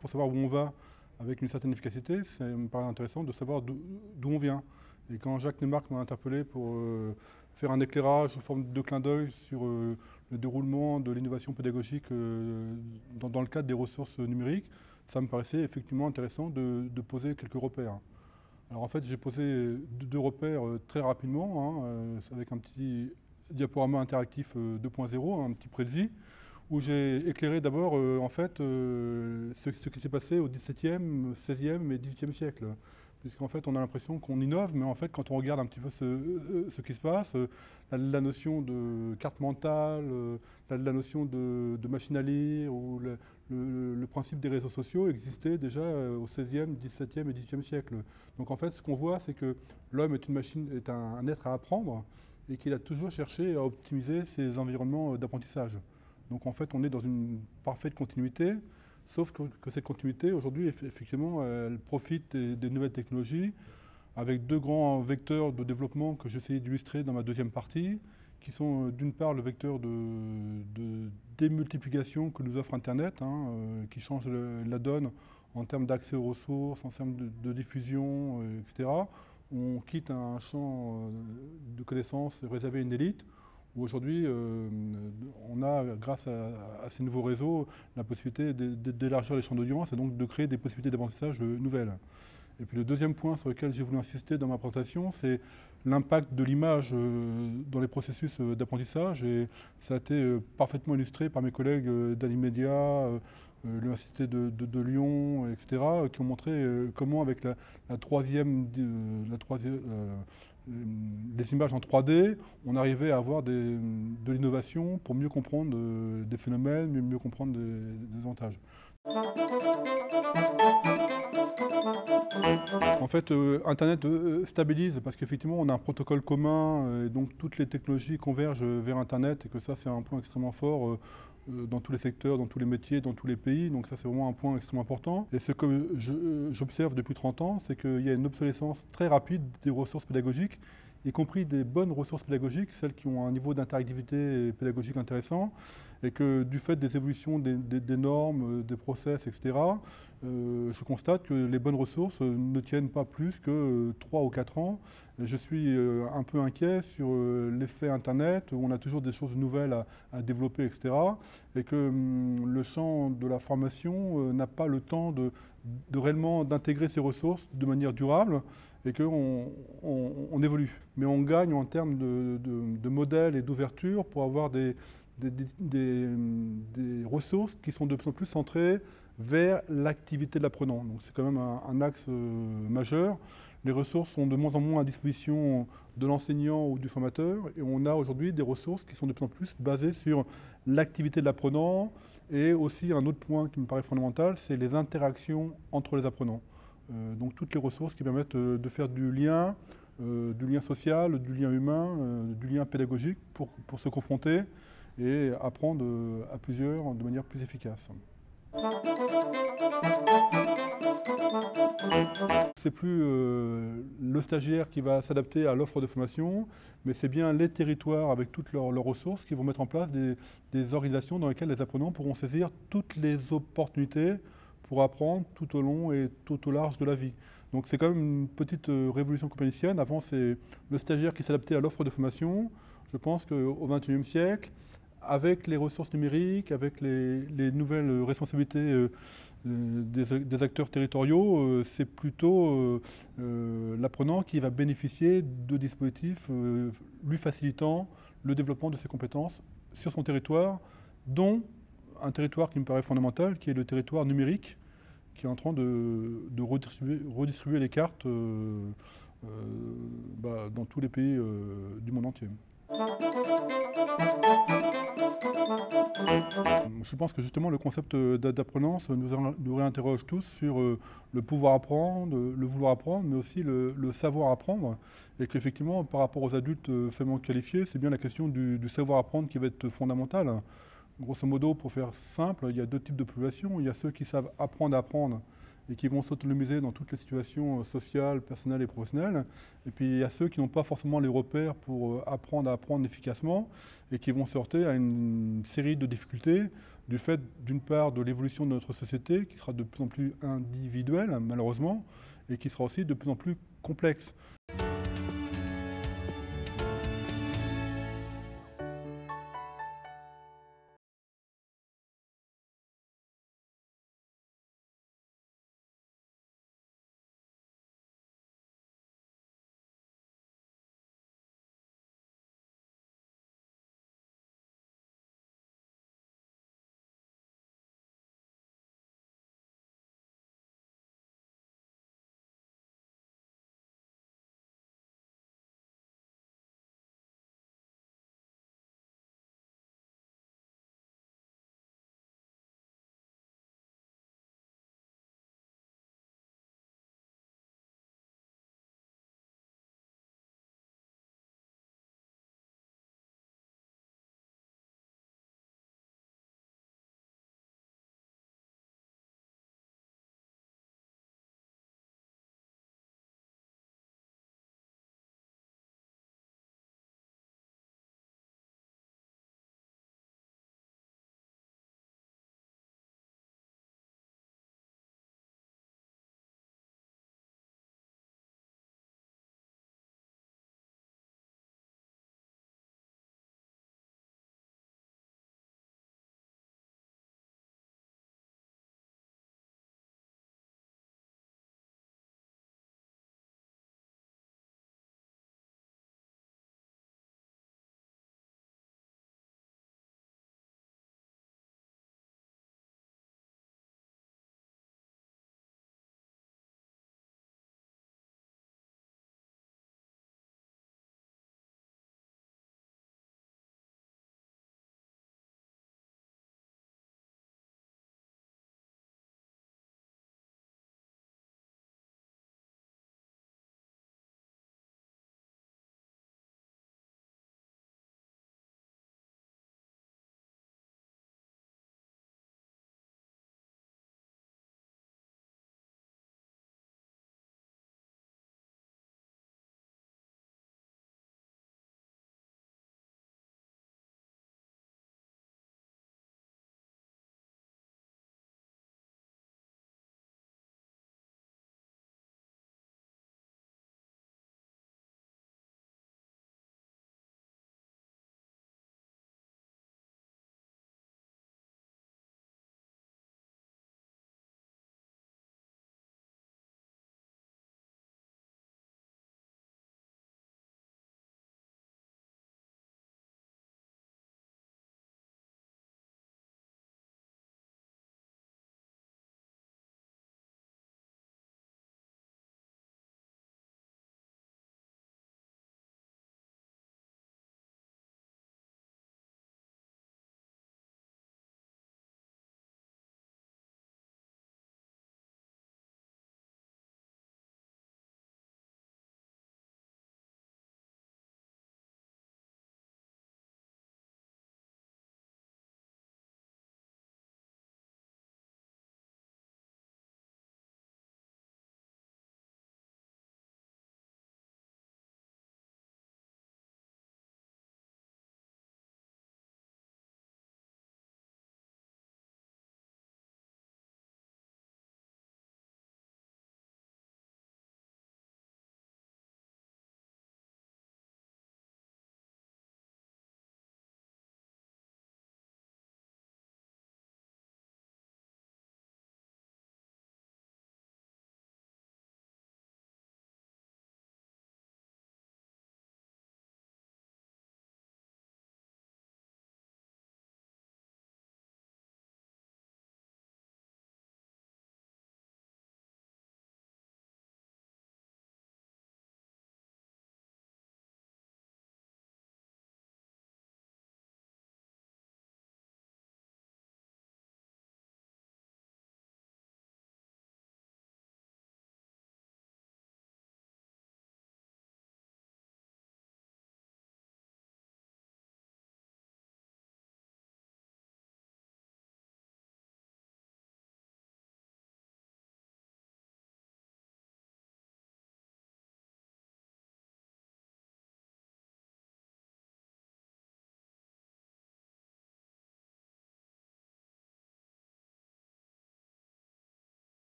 Pour savoir où on va avec une certaine efficacité, ça me paraît intéressant de savoir d'où on vient. Et quand Jacques Neymarck m'a interpellé pour faire un éclairage sous forme de clin d'œil sur le déroulement de l'innovation pédagogique dans le cadre des ressources numériques, ça me paraissait effectivement intéressant de poser quelques repères. Alors en fait, j'ai posé deux repères très rapidement, avec un petit diaporama interactif 2.0, un petit précis, où j'ai éclairé d'abord ce qui s'est passé au XVIIe, XVIe et XVIIIe siècle. Puisqu'en fait, on a l'impression qu'on innove, mais en fait, quand on regarde un petit peu ce qui se passe, la notion de carte mentale, la notion de machine à lire, ou le principe des réseaux sociaux existait déjà au XVIe, XVIIe et XVIIIe siècle. Donc en fait, ce qu'on voit, c'est que l'homme est une machine, est un être à apprendre, et qu'il a toujours cherché à optimiser ses environnements d'apprentissage. Donc en fait, on est dans une parfaite continuité, sauf que cette continuité, aujourd'hui, effectivement, elle profite des nouvelles technologies, avec deux grands vecteurs de développement que j'essayais d'illustrer dans ma deuxième partie, qui sont d'une part le vecteur de démultiplication que nous offre Internet, qui change la donne en termes d'accès aux ressources, en termes de diffusion, etc. On quitte un champ de connaissances réservé à une élite, où aujourd'hui, on a, grâce à ces nouveaux réseaux, la possibilité d'élargir les champs d'audience et donc de créer des possibilités d'apprentissage nouvelles. Et puis le deuxième point sur lequel j'ai voulu insister dans ma présentation, c'est l'impact de l'image dans les processus d'apprentissage. Et ça a été parfaitement illustré par mes collègues d'Animedia, l'Université de Lyon, etc., qui ont montré comment avec les images en 3D, on arrivait à avoir de l'innovation pour mieux comprendre des phénomènes, mieux comprendre des avantages. En fait, Internet stabilise parce qu'effectivement, on a un protocole commun et donc toutes les technologies convergent vers Internet et que ça, c'est un point extrêmement fort dans tous les secteurs, dans tous les métiers, dans tous les pays. Donc ça, c'est vraiment un point extrêmement important. Et ce que j'observe depuis 30 ans, c'est qu'il y a une obsolescence très rapide des ressources pédagogiques, y compris des bonnes ressources pédagogiques, celles qui ont un niveau d'interactivité pédagogique intéressant, et que du fait des évolutions des normes, des process, etc., je constate que les bonnes ressources ne tiennent pas plus que 3 ou 4 ans. Je suis un peu inquiet sur l'effet Internet, où on a toujours des choses nouvelles à développer, etc., et que le champ de la formation n'a pas le temps de réellement d'intégrer ces ressources de manière durable, et qu'on évolue. Mais on gagne en termes de modèles et d'ouverture pour avoir des ressources qui sont de plus en plus centrées vers l'activité de l'apprenant. Donc c'est quand même un axe majeur. Les ressources sont de moins en moins à disposition de l'enseignant ou du formateur, et on a aujourd'hui des ressources qui sont de plus en plus basées sur l'activité de l'apprenant, et aussi un autre point qui me paraît fondamental, c'est les interactions entre les apprenants. Donc toutes les ressources qui permettent de faire du lien social, du lien humain, du lien pédagogique pour se confronter et apprendre à plusieurs de manière plus efficace. C'est plus le stagiaire qui va s'adapter à l'offre de formation, mais c'est bien les territoires avec toutes leurs ressources qui vont mettre en place des organisations dans lesquelles les apprenants pourront saisir toutes les opportunités pour apprendre tout au long et tout au large de la vie. Donc c'est quand même une petite révolution copernicienne. Avant, c'est le stagiaire qui s'adaptait à l'offre de formation. Je pense qu'au XXIe siècle, avec les ressources numériques, avec les nouvelles responsabilités des acteurs territoriaux, c'est plutôt l'apprenant qui va bénéficier de dispositifs lui facilitant le développement de ses compétences sur son territoire, dont un territoire qui me paraît fondamental, qui est le territoire numérique, qui est en train de redistribuer les cartes dans tous les pays du monde entier. Je pense que justement le concept d'apprenance nous réinterroge tous sur le pouvoir apprendre, le vouloir apprendre, mais aussi le savoir apprendre, et qu'effectivement par rapport aux adultes faiblement qualifiés, c'est bien la question du savoir apprendre qui va être fondamentale. Grosso modo, pour faire simple, il y a deux types de populations. Il y a ceux qui savent apprendre à apprendre et qui vont s'autonomiser dans toutes les situations sociales, personnelles et professionnelles. Et puis il y a ceux qui n'ont pas forcément les repères pour apprendre à apprendre efficacement et qui vont se heurter à une série de difficultés du fait d'une part de l'évolution de notre société qui sera de plus en plus individuelle malheureusement et qui sera aussi de plus en plus complexe.